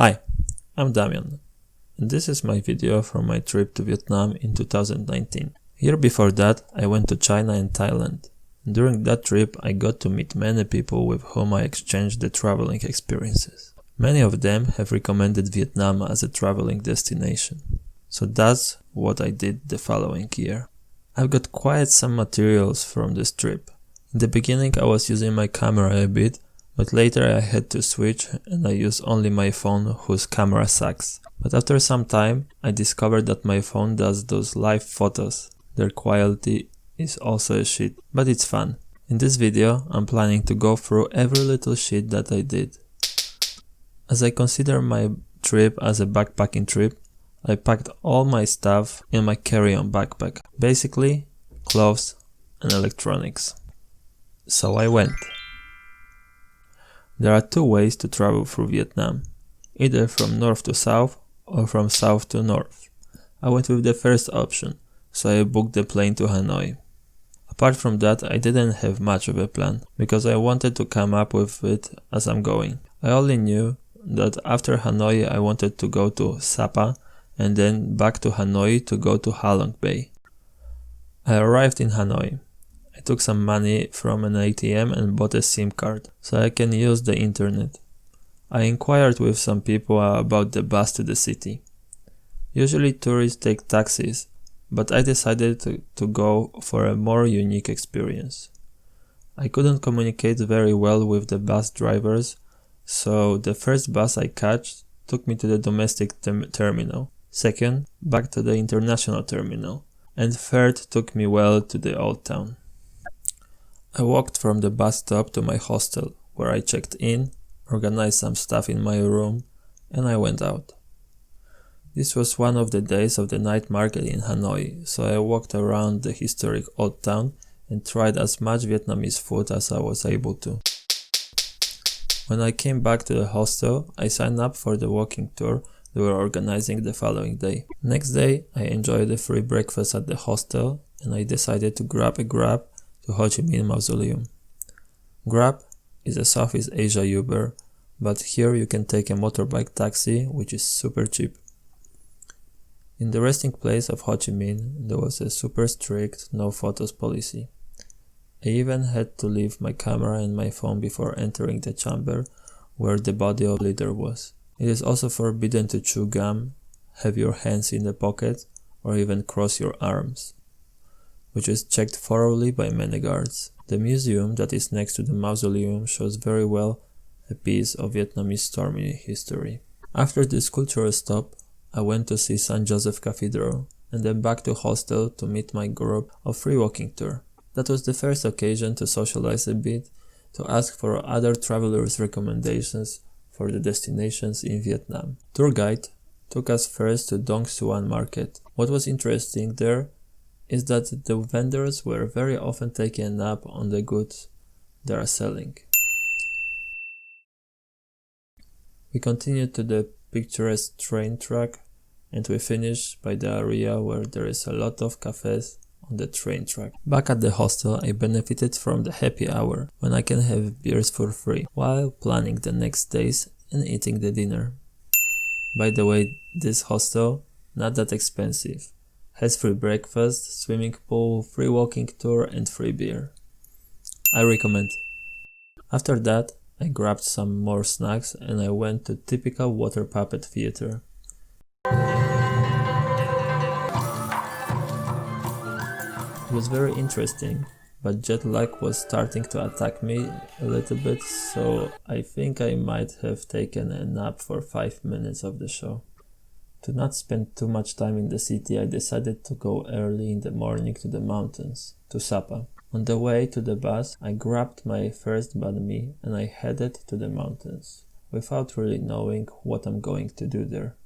Hi, I'm Damian, and this is my video from my trip to Vietnam in 2019. Year before that, I went to China and Thailand. During that trip, I got to meet many people with whom I exchanged the traveling experiences. Many of them have recommended Vietnam as a traveling destination. So that's what I did the following year. I've got quite some materials from this trip. In the beginning I was using my camera a bit, but later I had to switch and I use only my phone whose camera sucks. But after some time I discovered that my phone does those live photos. Their quality is also a shit, but it's fun. In this video I'm planning to go through every little shit that I did. As I consider my trip as a backpacking trip, I packed all my stuff in my carry-on backpack. Basically, clothes and electronics. So I went. There are two ways to travel through Vietnam, either from north to south or from south to north. I went with the first option, so I booked the plane to Hanoi. Apart from that, I didn't have much of a plan, because I wanted to come up with it as I'm going. I only knew that after Hanoi I wanted to go to Sapa and then back to Hanoi to go to Halong Bay. I arrived in Hanoi. I took some money from an ATM and bought a SIM card, so I can use the internet. I inquired with some people about the bus to the city. Usually tourists take taxis, but I decided to go for a more unique experience. I couldn't communicate very well with the bus drivers, so the first bus I catch took me to the domestic terminal. Second, back to the international terminal, and third took me well to the old town. I walked from the bus stop to my hostel, where I checked in, organized some stuff in my room, and I went out. This was one of the days of the night market in Hanoi, so I walked around the historic old town and tried as much Vietnamese food as I was able to. When I came back to the hostel, I signed up for the walking tour they were organizing the following day. Next day, I enjoyed a free breakfast at the hostel and I decided to grab a Grab to Ho Chi Minh Mausoleum. Grab is a Southeast Asia Uber, but here you can take a motorbike taxi, which is super cheap. In the resting place of Ho Chi Minh, there was a super strict no photos policy. I even had to leave my camera and my phone before entering the chamber where the body of the leader was. It is also forbidden to chew gum, have your hands in the pocket, or even cross your arms, which is checked thoroughly by many guards. The museum that is next to the mausoleum shows very well a piece of Vietnamese stormy history. After this cultural stop, I went to see St. Joseph Cathedral and then back to hostel to meet my group of free walking tour. That was the first occasion to socialize a bit, to ask for other travelers' recommendations for the destinations in Vietnam. Tour guide took us first to Dong Xuan Market. What was interesting there is that the vendors were very often taking a nap on the goods they are selling. We continued to the picturesque train track and we finished by the area where there is a lot of cafes on the train track. Back at the hostel, I benefited from the happy hour, when I can have beers for free, while planning the next days and eating the dinner. By the way, this hostel, not that expensive, has free breakfast, swimming pool, free walking tour and free beer. I recommend. After that, I grabbed some more snacks and I went to typical water puppet theater. It was very interesting, but jet lag was starting to attack me a little bit, so I think I might have taken a nap for 5 minutes of the show. To not spend too much time in the city, I decided to go early in the morning to the mountains, to Sapa. On the way to the bus, I grabbed my first banh mi and I headed to the mountains, without really knowing what I'm going to do there.